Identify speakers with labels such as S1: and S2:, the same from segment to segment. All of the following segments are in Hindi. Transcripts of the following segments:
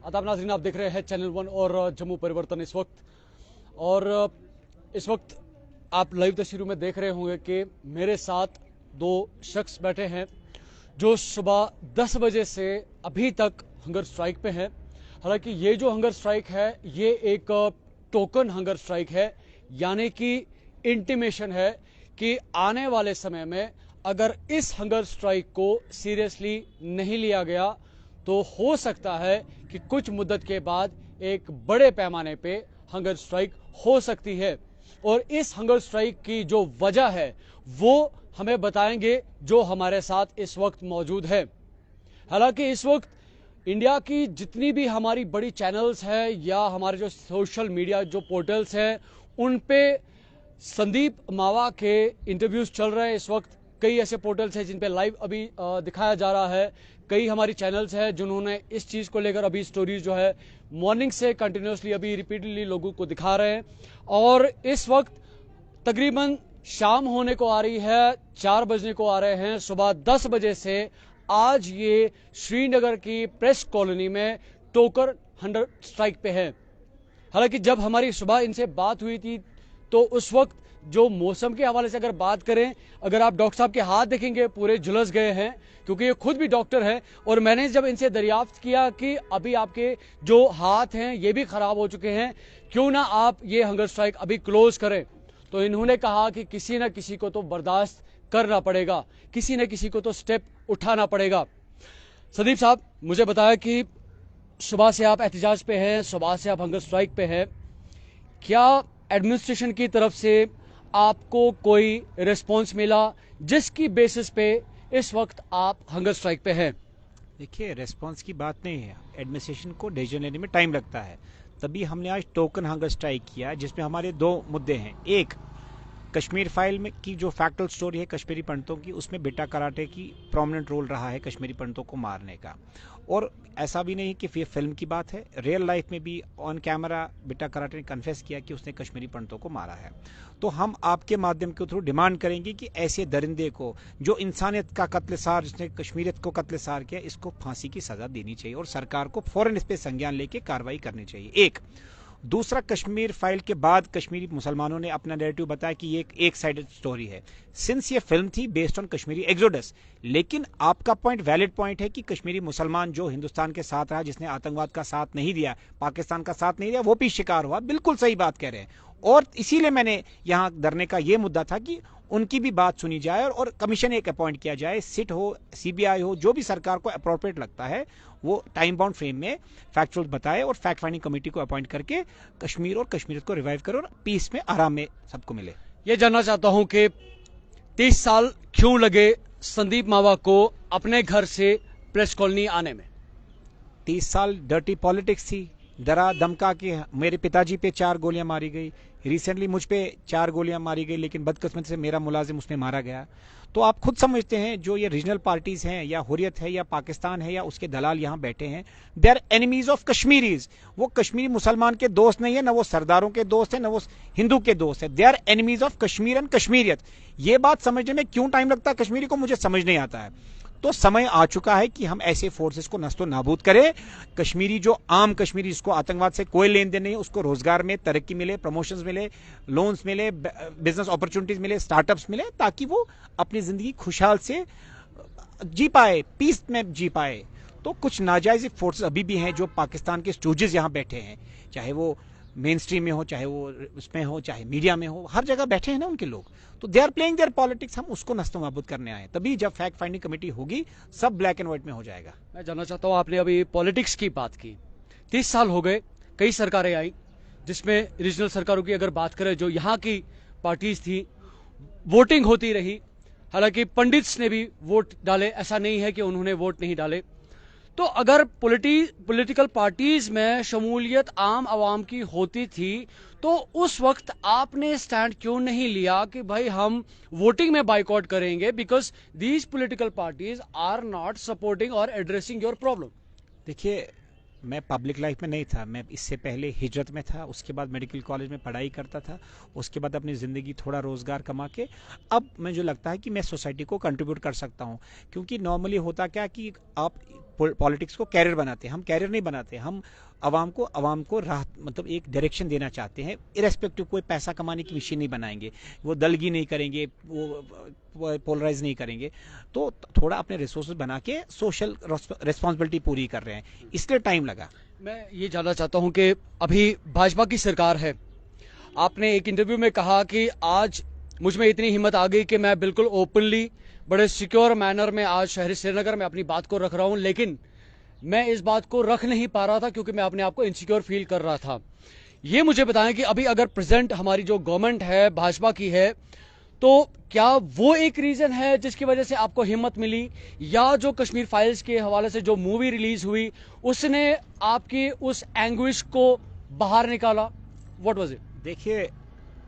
S1: आदाब नाज़रीन, आप देख रहे हैं चैनल 1 और जम्मू परिवर्तन इस वक्त आप लाइव तस्वीरों में देख रहे होंगे कि मेरे साथ दो शख्स बैठे हैं जो सुबह 10 बजे से अभी तक हंगर स्ट्राइक पे हैं। हालांकि ये जो हंगर स्ट्राइक है ये एक टोकन हंगर स्ट्राइक है, यानी कि इंटीमेशन है कि आने वाले समय में अगर इस हंगर स्ट्राइक को सीरियसली नहीं लिया गया तो हो सकता है कि कुछ मुद्दत के बाद एक बड़े पैमाने पे हंगर स्ट्राइक हो सकती है। और इस हंगर स्ट्राइक की जो वजह है वो हमें बताएंगे जो हमारे साथ इस वक्त मौजूद है। हालांकि इस वक्त इंडिया की जितनी भी हमारी बड़ी चैनल्स हैं या हमारे जो सोशल मीडिया जो पोर्टल्स हैं उन पे संदीप मावा के इंटरव्यूज चल रहे हैं। इस वक्त कई ऐसे पोर्टल्स हैं जिन पे लाइव अभी दिखाया जा रहा है। कई हमारी चैनल्स हैं जिन्होंने इस चीज़ को लेकर अभी स्टोरीज जो है मॉर्निंग से कंटिन्यूसली अभी रिपीटेडली लोगों को दिखा रहे हैं। और इस वक्त तकरीबन शाम होने को आ रही है, 4 बजने को आ रहे हैं। सुबह 10 बजे से आज ये श्रीनगर की प्रेस कॉलोनी में टोकर हंगर स्ट्राइक पे है। हालांकि जब हमारी सुबह इनसे बात हुई थी तो उस वक्त जो मौसम के हवाले से अगर बात करें, अगर आप डॉक्टर साहब के हाथ देखेंगे पूरे झुलस गए हैं, क्योंकि ये खुद भी डॉक्टर है। और मैंने जब इनसे दरियाफ्त किया कि अभी आपके जो हाथ हैं ये भी खराब हो चुके हैं, क्यों ना आप ये हंगर स्ट्राइक अभी क्लोज करें, तो इन्होंने कहा कि किसी न किसी को तो बर्दाश्त करना पड़ेगा, किसी न किसी को तो स्टेप उठाना पड़ेगा। संदीप साहब, मुझे बताया कि सुबह से आप एहतजाज पे हैं, सुबह से आप हंगर स्ट्राइक पे हैं। क्या एडमिनिस्ट्रेशन की तरफ से आपको कोई रिस्पॉन्स मिला जिसकी बेसिस पे इस वक्त आप हंगर स्ट्राइक पे हैं?
S2: देखिए, रिस्पॉन्स की बात नहीं है। एडमिनिस्ट्रेशन को डिसीजन लेने में टाइम लगता है, तभी हमने आज टोकन हंगर स्ट्राइक किया जिसमें हमारे 2 मुद्दे हैं। एक, कश्मीर फाइल में की जो फैक्चुअल स्टोरी है कश्मीरी पंडितों की, उसमें बेटा कराटे की प्रोमिनेंट रोल रहा है कश्मीरी पंडितों को मारने का। और ऐसा भी नहीं कि ये फिल्म की बात है, रियल लाइफ में भी ऑन कैमरा बेटा कराटे ने कन्फेस किया कि उसने कश्मीरी पंडितों को मारा है। तो हम आपके माध्यम के थ्रू डिमांड करेंगे कि ऐसे दरिंदे को, जो इंसानियत का कत्लेसार, जिसने कश्मीरियत को कत्लेसार किया, इसको फांसी की सजा देनी चाहिए और सरकार को फौरन इस पर संज्ञान लेके कार्रवाई करनी चाहिए। एक दूसरा, कश्मीर फाइल के बाद कश्मीरी मुसलमानों ने अपना नैरेटिव बताया कि ये एक साइडेड स्टोरी है, सिंस ये फिल्म थी बेस्ड ऑन कश्मीरी एक्सोडस। लेकिन आपका पॉइंट वैलिड पॉइंट है कि कश्मीरी मुसलमान जो हिंदुस्तान के साथ रहा, जिसने आतंकवाद का साथ नहीं दिया, पाकिस्तान का साथ नहीं दिया, वो भी शिकार हुआ। बिल्कुल सही बात कह रहे हैं। और इसीलिए मैंने यहां धरने का ये मुद्दा था कि उनकी भी बात सुनी जाए और कमीशन एक अपॉइंट किया जाए, सिट हो, सीबीआई हो, जो भी सरकार को अप्रोप्रिएट लगता है वो टाइम बाउंड फ्रेम में फैक्चुअल बताए और फैक्ट फाइंडिंग कमेटी को अपॉइंट करके कश्मीर और कश्मीरियत को रिवाइव करे और पीस में, आराम में सबको मिले।
S1: ये जानना चाहता हूं कि 30 साल क्यों लगे संदीप मावा को अपने घर से प्रेस कॉलोनी आने में?
S2: 30 साल डर्टी पॉलिटिक्स थी, डरा धमका के मेरे पिताजी पे 4 गोलियां मारी गई, रिसेंटली मुझ पे 4 गोलियां मारी गई, लेकिन बदकिस्मती से मेरा मुलाजिम उसमें मारा गया। तो आप खुद समझते हैं जो ये रीजनल पार्टीज हैं, या हुर्रियत है या पाकिस्तान है या उसके दलाल यहां बैठे हैं, they are enemies of Kashmiris. वो कश्मीरी मुसलमान के दोस्त नहीं है, ना वो सरदारों के दोस्त है, ना वो हिंदू के दोस्त है। They are enemies of Kashmir and Kashmiriyat. ये बात समझने में क्यों टाइम लगता है कश्मीरी को, मुझे समझ नहीं आता है। तो समय आ चुका है कि हम ऐसे फोर्सेस को नस्तो नाबूद करें। कश्मीरी, जो आम कश्मीरी जिसको आतंकवाद से कोई लेन देन नहीं, उसको रोजगार में तरक्की मिले, प्रमोशंस मिले, लोन्स मिले, बिजनेस अपॉर्चुनिटीज मिले, स्टार्टअप्स मिले, ताकि वो अपनी जिंदगी खुशहाल से जी पाए, पीस में जी पाए। तो कुछ नाजायज फोर्सेस अभी भी हैं जो पाकिस्तान के स्टूजेस यहां बैठे हैं, चाहे वो मेन स्ट्रीम में हो, चाहे वो उसमें हो, चाहे मीडिया में हो, हर जगह बैठे हैं ना उनके लोग। तो they are playing their politics. हम उसको नस्तो नाबूद करने आए, तभी जब फैक्ट फाइंडिंग कमेटी होगी सब ब्लैक एंड व्हाइट में हो जाएगा।
S1: मैं जानना चाहता हूं, आपने अभी पॉलिटिक्स की बात की, 30 साल हो गए, कई सरकारें आई, जिसमें रीजनल सरकारों की अगर बात करें, जो यहाँ की पार्टीज थी, वोटिंग होती रही। हालांकि पंडित्स ने भी वोट डाले, ऐसा नहीं है कि उन्होंने वोट नहीं डाले। तो अगर पॉलिटिकल पार्टीज में शमूलियत आम आवाम की होती थी तो उस वक्त आपने स्टैंड क्यों नहीं लिया कि भाई हम वोटिंग में बाइकआउट करेंगे, because these political parties are not supporting और एड्रेसिंग योर प्रॉब्लम?
S2: देखिए, मैं पब्लिक लाइफ में नहीं था, मैं इससे पहले हिजरत में था, उसके बाद मेडिकल कॉलेज में पढ़ाई करता था, उसके बाद अपनी ज़िंदगी थोड़ा रोज़गार कमा के अब मुझे लगता है कि मैं सोसाइटी को कंट्रीब्यूट कर सकता हूँ। क्योंकि नॉर्मली होता क्या कि आप पॉलिटिक्स को कैरियर बनाते हैं, हम कैरियर नहीं बनाते, हम आवाम को राह मतलब एक डायरेक्शन देना चाहते हैं। इरेस्पेक्टिव कोई पैसा कमाने की मशीन नहीं बनाएंगे, वो दलगी नहीं करेंगे, वो पोलराइज नहीं करेंगे, तो थोड़ा अपने रिसोर्सेज बना के सोशल रिस्पॉन्सिबिलिटी पूरी कर रहे हैं, इसलिए टाइम लगा।
S1: मैं ये जानना चाहता हूं कि अभी भाजपा की सरकार है, आपने एक इंटरव्यू में कहा कि आज मुझ में इतनी हिम्मत आ गई कि मैं बिल्कुल ओपनली बड़े सिक्योर मैनर में आज शहर श्रीनगर में अपनी बात को रख रहा हूं, लेकिन मैं इस बात को रख नहीं पा रहा था क्योंकि मैं अपने आप को इनसिक्योर फील कर रहा था। ये मुझे बताएं कि अभी अगर प्रेजेंट हमारी जो गवर्नमेंट है भाजपा की है, तो क्या वो एक रीजन है जिसकी वजह से आपको हिम्मत मिली, या जो कश्मीर फाइल्स के हवाले से जो मूवी रिलीज हुई उसने आपकी उस एंग्विश को बाहर निकाला? What was it?
S2: देखिए,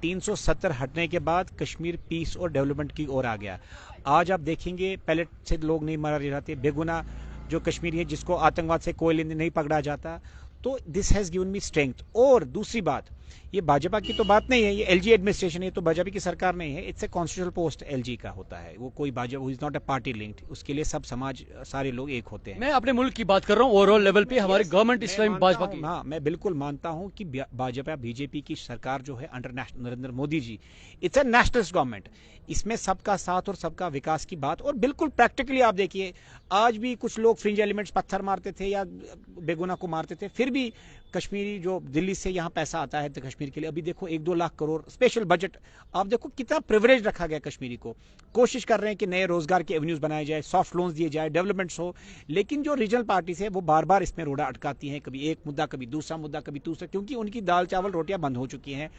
S2: 370 हटने के बाद कश्मीर पीस और डेवलपमेंट की ओर आ गया। आज आप देखेंगे पहले से लोग नहीं मारे जाते, बेगुनाह जो कश्मीरी है जिसको आतंकवाद से कोई लेन नहीं पकड़ा जाता, तो this has given me strength. और दूसरी बात, ये भाजपा की तो बात नहीं है, ये एलजी एडमिनिस्ट्रेशन है, तो भाजपा की सरकार नहीं है, it's a constitutional post LG का होता है, वो कोई Bhajpa is not a party linked, उसके लिए सब समाज सारे लोग एक होते हैं।
S1: मैं अपने मुल्क की बात कर रहा हूँ, ओवरऑल लेवल पे हमारी गवर्नमेंट इस टाइम भाजपा की।
S2: हाँ, मैं बिल्कुल मानता हूँ कि भाजपा बीजेपी की सरकार जो है under Narendra Modi ji, it's a nationalist government, इसमें सबका साथ और सबका विकास की बात। और बिल्कुल प्रैक्टिकली आप देखिए, आज भी कुछ लोग फ्रिंज एलिमेंट्स पत्थर मारते थे या बेगुनाह को मारते थे, फिर भी कश्मीरी जो दिल्ली से यहाँ पैसा आता है तो कश्मीर के लिए अभी देखो 1-2 लाख करोड़ स्पेशल बजट, आप देखो कितना प्रिविलेज रखा गया कश्मीरी को। कोशिश कर रहे हैं कि नए रोजगार के एवेन्यूज बनाए जाए, सॉफ्ट लोन्स दिए जाए, डेवलपमेंट्स हो, लेकिन जो रीजनल पार्टीज है वो बार बार इसमें रोड़ा अटकाती हैं, कभी एक मुद्दा कभी दूसरा मुद्दा कभी दूसरा, क्योंकि उनकी दाल चावल रोटियां बंद हो चुकी हैं।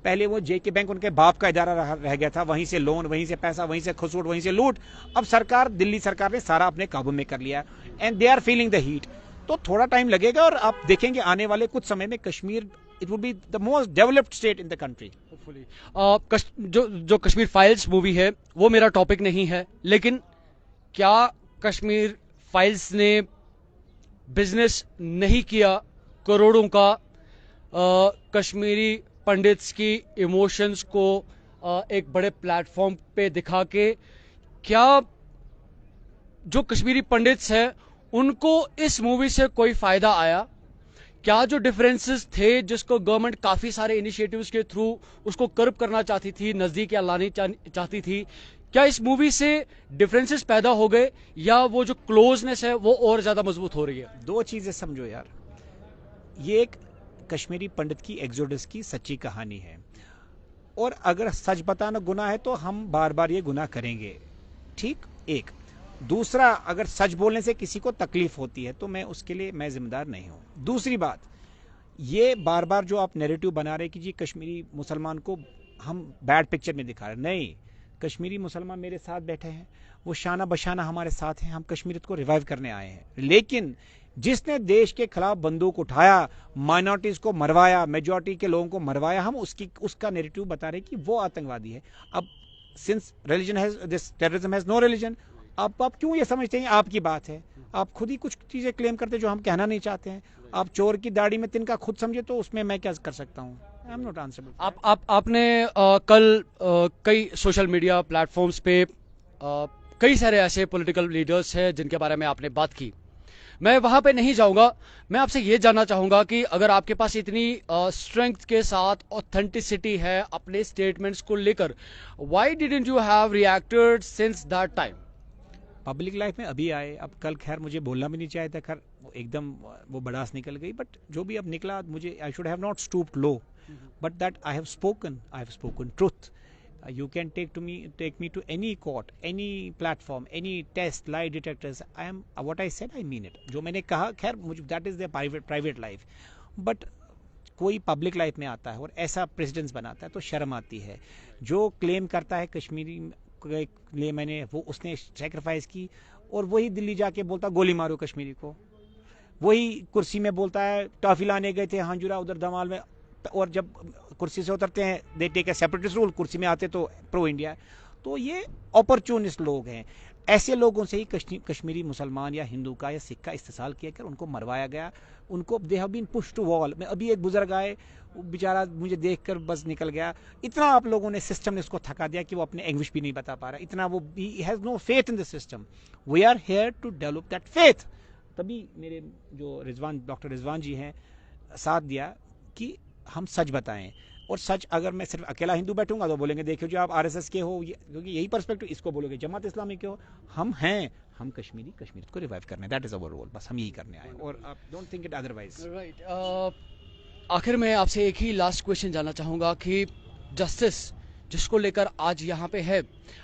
S2: पहले वो जेके बैंक उनके बाप का इदारा रह गया था, वहीं से लोन, वहीं से पैसा, वहीं से खसूट, वहीं से लूट। अब सरकार, दिल्ली सरकार ने सारा अपने काबू में कर लिया and they are feeling the heat. तो थोड़ा टाइम लगेगा और आप देखेंगे आने वाले कुछ समय में Kashmir it would be the most developed state in the country.
S1: जो कश्मीर फाइल्स मूवी है वो मेरा टॉपिक नहीं है, लेकिन क्या कश्मीर फाइल्स ने बिजनेस नहीं किया करोड़ों का कश्मीरी पंडित्स की इमोशंस को एक बड़े प्लेटफॉर्म पे दिखा के? क्या जो कश्मीरी पंडित्स हैं उनको इस मूवी से कोई फायदा आया? क्या जो डिफरेंसेस थे जिसको गवर्नमेंट काफी सारे इनिशिएटिव्स के थ्रू उसको कर्ब करना चाहती थी, नजदीक या लानी चाहती थी, क्या इस मूवी से डिफरेंसेस पैदा हो गए या वो जो क्लोजनेस है वो और ज्यादा मजबूत हो रही है?
S2: दो चीजें समझो यार, ये एक कश्मीरी पंडित की एक्सोडस की सच्ची कहानी है, और अगर सच बताना गुनाह है तो हम बार बार ये गुनाह करेंगे, ठीक? एक दूसरा, अगर सच बोलने से किसी को तकलीफ होती है तो मैं उसके लिए मैं जिम्मेदार नहीं हूं। दूसरी बात, ये बार बार जो आप नैरेटिव बना रहे कि जी कश्मीरी मुसलमान को हम बैड पिक्चर में दिखा रहे, नहीं, कश्मीरी मुसलमान मेरे साथ बैठे हैं, वो शाना बशाना हमारे साथ हैं, हम कश्मीरियत को रिवाइव करने आए हैं। लेकिन जिसने देश के खिलाफ बंदूक उठाया, माइनॉरिटीज को मरवाया, मेजॉरिटी के लोगों को मरवाया, हम उसका नैरेटिव बता रहे कि वो आतंकवादी है। अब since religion has this terrorism has no religion, आप क्यों ये समझते हैं आपकी बात है? आप खुद ही कुछ चीजें क्लेम करते जो हम कहना नहीं चाहते हैं। आप चोर की दाढ़ी में तिनका खुद समझे तो उसमें मैं क्या कर सकता हूँ? I am not answerable.
S1: आपने कल कई सोशल मीडिया प्लेटफॉर्म्स पे कई सारे ऐसे पॉलिटिकल लीडर्स हैं जिनके बारे में आपने बात की, मैं वहां पे नहीं जाऊंगा। मैं आपसे ये जानना चाहूंगा कि अगर आपके पास इतनी स्ट्रेंथ के साथ ऑथेंटिसिटी है अपने स्टेटमेंट्स को लेकर, why didn't you have reacted since that time?
S2: Public life में अभी आए, अब कल खैर मुझे बोलना भी नहीं चाहिए था, खैर एकदम वो बड़ास निकल गई, बट जो भी अब निकला, मुझे I should have not stooped low, but that I have spoken truth. You can take me to any court, any platform, any test, lie detectors. What I said, I mean it. जो मैंने कहा, खैर मुझे that is their private life. But कोई पब्लिक लाइफ में आता है और ऐसा प्रेसिडेंस बनाता है तो शर्म आती है। जो क्लेम करता है कश्मीरी के लिए मैंने, वो उसने सेक्रीफाइस की, और वही दिल्ली जाके बोलता गोली मारो कश्मीरी को, वही कुर्सी में बोलता है टॉफी लाने गए थे हांजुरा उधर धमाल में, और जब कुर्सी से उतरते हैं they take a separatist rule, कुर्सी में आते तो प्रो इंडिया। तो ये अपॉर्चुनिस्ट लोग हैं। ऐसे लोगों से ही कश्मीरी मुसलमान या हिंदू का या सिख का इस्तेसाल किया कर उनको मरवाया गया, उनको they have been push to wall. मैं अभी एक बुजुर्ग आए, बेचारा मुझे देखकर बस निकल गया। इतना आप लोगों ने सिस्टम ने उसको थका दिया कि वो अपने इंग्लिश भी नहीं बता पा रहा, इतना वो he has no faith in the system. We are here to develop that faith. तभी मेरे जो डॉक्टर रिजवान जी हैं साथ दिया कि हम सच बताएं। और सच अगर मैं सिर्फ अकेला हिंदू बैठूंगा तो बोलेंगे देखियो जो आप आरएसएस के हो, क्योंकि यही पर्सपेक्टिव, इसको बोलोगे जमात इस्लामी के हो। हम हैं, हम कश्मीर को रिवाइव करने, दैट इज अवर रोल, बस हम यही करने आए और आप don't think it otherwise.
S1: Right. आखिर में आपसे एक ही लास्ट क्वेश्चन जानना चाहूंगा कि जस्टिस जिसको लेकर आज यहाँ पे है,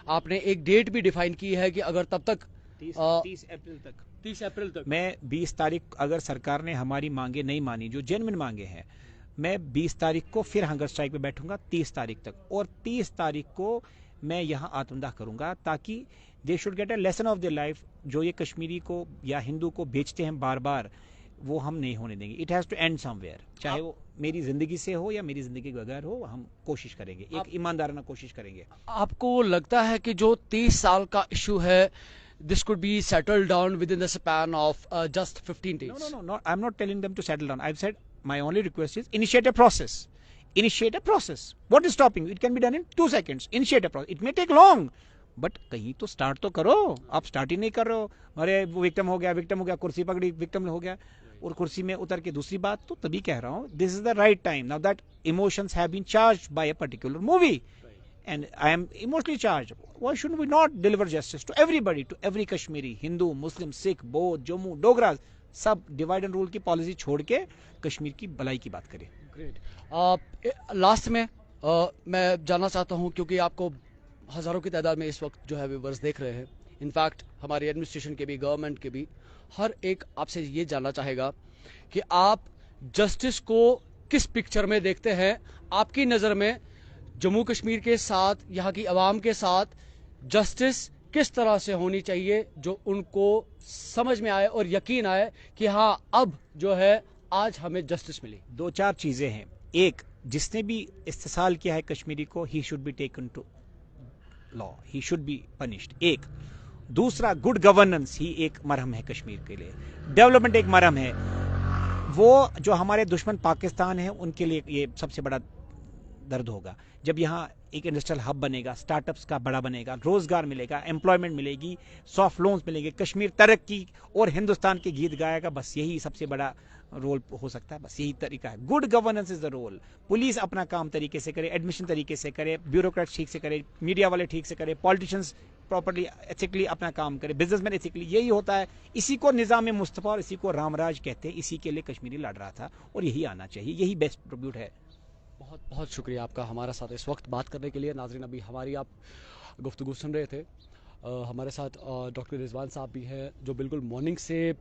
S1: आपने एक डेट भी डिफाइन की है कि अगर तब तक
S2: 30 अप्रैल तक मैं 20 तारीख, अगर सरकार ने हमारी मांगे नहीं मानी जो जेन्युइन मांगे हैं, मैं 20 तारीख को फिर हंगर स्ट्राइक पे बैठूंगा 30 तारीख तक, और 30 तारीख को मैं यहाँ आत्मदाह करूंगा ताकि they should get a lesson of their life. जो ये कश्मीरी को या हिंदू को बेचते हैं बार बार, वो हम नहीं होने देंगे। It has to end somewhere, चाहे वो मेरी जिंदगी से हो या मेरी जिंदगी के बगैर हो, हम कोशिश करेंगे, एक ईमानदाराना कोशिश करेंगे।
S1: आपको लगता है कि जो 30 साल का इशू है, this could be settled down within the span of just 15 days?
S2: No. I'm not telling them to settle down. I've said my only request is initiate a process. Initiate a process. What is stopping you? It can be done in 2 seconds. Initiate a process. It may take long, but कहीं तो स्टार्ट तो करो। आप स्टार्ट ही नहीं कर रहे हो। अरे वो विक्टिम हो गया, कुर्सी पकड़ी, विक्टिम हो गया और कुर्सी में उतर के दूसरी बात। तो तभी कह रहा हूँ this is the right time now that emotions have been charged by a particular movie and I am emotionally charged. Why shouldn't we not deliver justice to everybody, to every Kashmiri, Hindu, Muslim, Sikh, Bodh, Jammu, Dogras, सब डिवाइड एंड रूल की पॉलिसी छोड़ के कश्मीर की भलाई की बात करें।
S1: ग्रेट। लास्ट में मैं जानना चाहता हूं, क्योंकि आपको हजारों की तादाद में इस वक्त जो है व्यूअर्स देख रहे हैं, इनफैक्ट हमारी एडमिनिस्ट्रेशन के भी, गवर्नमेंट के भी, हर एक आपसे ये जानना चाहेगा कि आप जस्टिस को किस पिक्चर में देखते हैं। आपकी नज़र में जम्मू कश्मीर के साथ, यहाँ की आवाम के साथ जस्टिस किस तरह से होनी चाहिए जो उनको समझ में आए और यकीन आए कि हाँ अब जो है आज हमें जस्टिस मिली।
S2: 2-4 चीजें हैं। एक, जिसने भी इस्तेसाल किया है कश्मीरी को, he should be taken to law, he should be punished. एक। दूसरा, गुड गवर्नेंस ही एक मरहम है कश्मीर के लिए, डेवलपमेंट एक मरहम है। वो जो हमारे दुश्मन पाकिस्तान है उनके लिए ये सबसे बड़ा दर्द होगा। जब यहाँ एक इंडस्ट्रियल हब बनेगा, स्टार्टअप्स का बड़ा बनेगा, रोजगार मिलेगा, एम्प्लॉयमेंट मिलेगी, सॉफ्ट लोन्स मिलेंगे, कश्मीर तरक्की और हिंदुस्तान के गीत गाएगा। बस यही सबसे बड़ा रोल हो सकता है, बस यही तरीका है। Good governance is the role. Police अपना काम तरीके से करे, एडमिशन तरीके से करे, ब्यूरोक्रेट्स ठीक से करे, मीडिया वाले ठीक से करे, पॉलिटिशियंस प्रॉपर्ली एथिकली अपना काम करे, बिजनेसमैन एथिकली। यही होता है। इसी को निजाम मुस्तफा और इसी को रामराज कहते हैं। इसी के लिए कश्मीरी लड़ रहा था और यही आना चाहिए, यही बेस्ट ट्रिब्यूट है।
S1: बहुत बहुत शुक्रिया आपका हमारे साथ इस वक्त बात करने के लिए। नाजरीन, अभी हमारी आप गुफ्तगू सुन रहे थे। हमारे साथ डॉक्टर रिजवान साहब भी हैं जो बिल्कुल मॉर्निंग से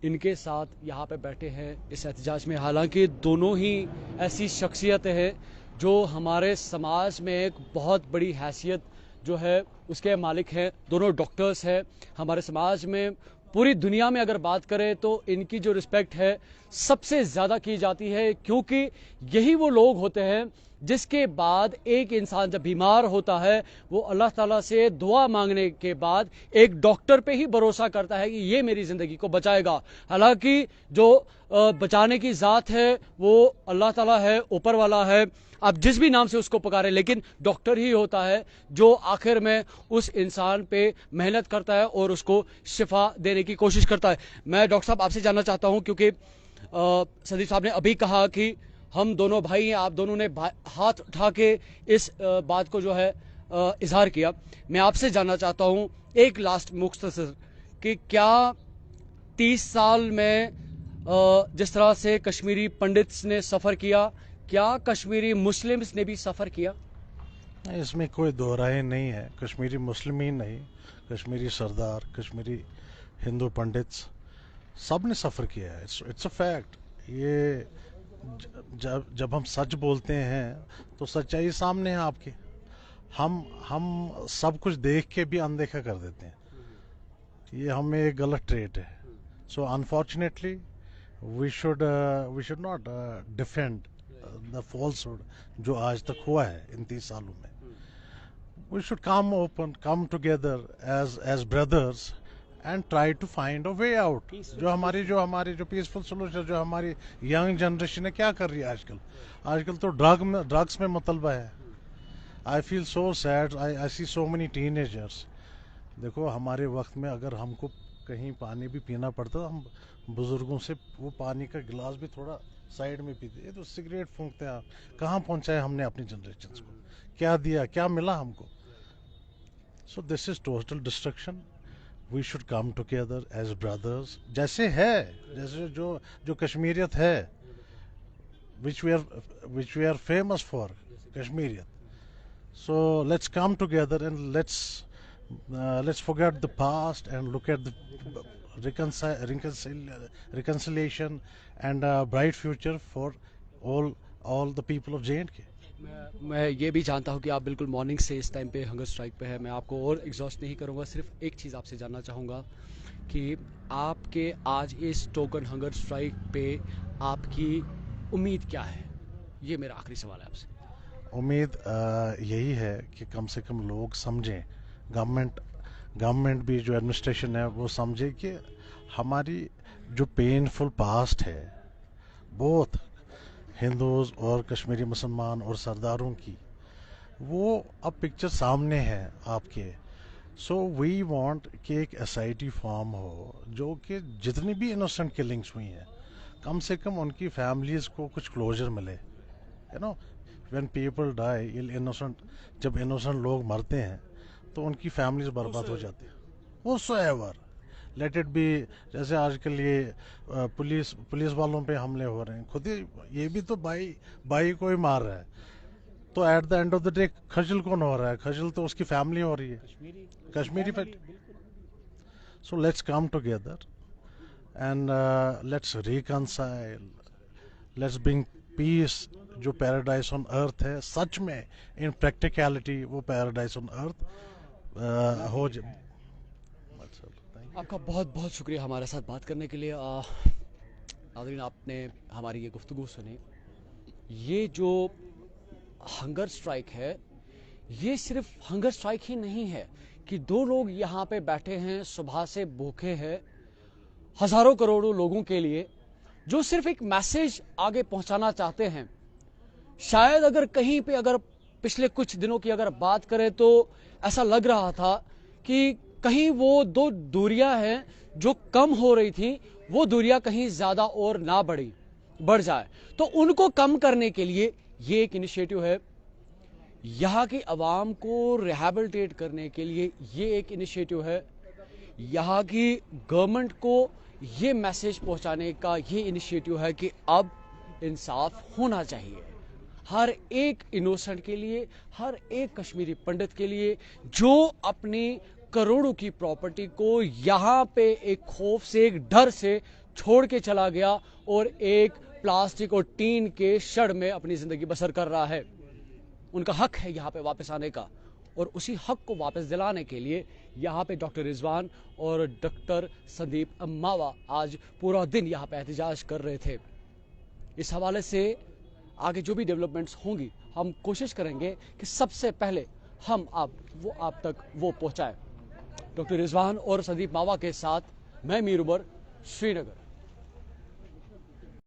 S1: इनके साथ यहाँ पे बैठे हैं इस एहतजाज में। हालांकि दोनों ही ऐसी शख्सियतें हैं जो हमारे समाज में एक बहुत बड़ी हैसियत जो है उसके मालिक हैं। दोनों डॉक्टर्स हैं। हमारे समाज में, पूरी दुनिया में अगर बात करें तो इनकी जो रिस्पेक्ट है सबसे ज़्यादा की जाती है, क्योंकि यही वो लोग होते हैं जिसके बाद एक इंसान जब बीमार होता है वो अल्लाह ताला से दुआ मांगने के बाद एक डॉक्टर पे ही भरोसा करता है कि ये मेरी ज़िंदगी को बचाएगा। हालांकि जो बचाने की ज़ात है वो अल्लाह ताला है, ऊपर वाला है, आप जिस भी नाम से उसको पुकारें, लेकिन डॉक्टर ही होता है जो आखिर में उस इंसान पे मेहनत करता है और उसको शिफा देने की कोशिश करता है। मैं डॉक्टर साहब आपसे जानना चाहता हूं, क्योंकि संदीप साहब ने अभी कहा कि हम दोनों भाई हैं, आप दोनों ने हाथ उठा के इस बात को जो है इजहार किया। मैं आपसे जानना चाहता हूं एक लास्ट मुख्तसर कि क्या 30 साल में जिस तरह से कश्मीरी पंडित्स ने सफ़र किया, क्या कश्मीरी मुस्लिम्स ने भी सफ़र किया?
S3: इसमें कोई दो राय नहीं है। कश्मीरी मुस्लिम ही नहीं, कश्मीरी सरदार, कश्मीरी हिंदू पंडित्स सब ने सफ़र किया है। It's a fact. ये जब हम सच बोलते हैं तो सच्चाई सामने है आपके। हम सब कुछ देख के भी अनदेखा कर देते हैं। ये हमें एक गलत ट्रेट है। So unfortunately we should not defend the falsehood जो आज तक हुआ है इन 30 सालों में। we should come open, come together as brothers and try to find a way out. जो peaceful solution, जो हमारी young generation है क्या कर रही है आजकल तो ड्रग्स में मुतलबा है. I feel so sad. I see so many teenagers. देखो हमारे वक्त में अगर हमको कहीं पानी भी पीना पड़ता हम बुजुर्गों से वो पानी का गिलास भी थोड़ा साइड में पीते. ये तो सिगरेट फूंकते हैं. कहाँ पहुंचाए हमने अपनी जनरेशन को? क्या दिया, क्या मिला हमको? So this is total destruction. We should come together as brothers. जैसे जो कश्मीरियत है, which we are famous for, Kashmiriyat. So let's come together and let's forget the past and look at the reconciliation and a bright future for all the people of J&K.
S1: मैं ये भी जानता हूँ कि आप बिल्कुल मॉर्निंग से इस टाइम पे हंगर स्ट्राइक पे है. मैं आपको और एग्जॉस्ट नहीं करूँगा. सिर्फ एक चीज़ आपसे जानना चाहूँगा कि आपके आज इस टोकन हंगर स्ट्राइक पे आपकी उम्मीद क्या है? ये मेरा आखिरी सवाल है आपसे.
S3: उम्मीद यही है कि कम से कम लोग समझें, गवर्नमेंट भी जो एडमिनिस्ट्रेशन है वो समझे कि हमारी जो पेनफुल पास्ट है बहुत हिंदूज और कश्मीरी मुसलमान और सरदारों की, वो अब पिक्चर सामने है आपके. सो वी वांट कि एक एसआईटी फॉर्म हो जो कि जितनी भी इनोसेंट किलिंग्स हुई हैं कम से कम उनकी फैमिलीज को कुछ क्लोजर मिले. You know when people die innocent, जब इनोसेंट लोग मरते हैं तो उनकी फैमिलीज बर्बाद हो जाती है. Whatsoever, let it be. जैसे आजकल ये पुलिस वालों पे हमले हो रहे हैं, खुद ही ये भी तो भाई को ही मार रहा है. तो at the end of the day खजल कौन हो रहा है? खजल तो उसकी फैमिली हो रही है, कश्मीरी पे. So let's come together and let's reconcile, let's bring peace. जो पैराडाइज ऑन अर्थ है, सच में इन प्रैक्टिकलिटी वो पैराडाइज ऑन अर्थ हो जाए.
S1: आपका बहुत बहुत शुक्रिया हमारे साथ बात करने के लिए. नाज़रीन, आपने हमारी ये गुफ्तगू सुनी. ये जो हंगर स्ट्राइक है, ये सिर्फ हंगर स्ट्राइक ही नहीं है कि दो लोग यहाँ पे बैठे हैं, सुबह से भूखे हैं, हजारों करोड़ों लोगों के लिए, जो सिर्फ एक मैसेज आगे पहुंचाना चाहते हैं. शायद अगर कहीं पे अगर पिछले कुछ दिनों की अगर बात करें तो ऐसा लग रहा था कि कहीं वो दो दूरियां हैं जो कम हो रही थी, वो दूरियां कहीं ज्यादा और ना बढ़ जाए. तो उनको कम करने के लिए ये एक इनिशिएटिव है. यहाँ की आवाम को रिहैबिलिटेट करने के लिए ये एक इनिशिएटिव है. यहाँ की गवर्नमेंट को ये मैसेज पहुंचाने का ये इनिशिएटिव है कि अब इंसाफ होना चाहिए हर एक इनोसेंट के लिए, हर एक कश्मीरी पंडित के लिए जो अपनी करोड़ों की प्रॉपर्टी को यहाँ पे एक खौफ से, एक डर से छोड़ के चला गया और एक प्लास्टिक और टीन के शेड में अपनी जिंदगी बसर कर रहा है. उनका हक है यहाँ पे वापस आने का, और उसी हक को वापस दिलाने के लिए यहाँ पे डॉक्टर रिजवान और डॉक्टर संदीप मावा आज पूरा दिन यहाँ पे एहतजाज कर रहे थे. इस हवाले से आगे जो भी डेवलपमेंट्स होंगी हम कोशिश करेंगे कि सबसे पहले हम आप तक वो पहुंचाएं. डॉक्टर रिजवान और संदीप मावा के साथ मैं मीर उमर, श्रीनगर.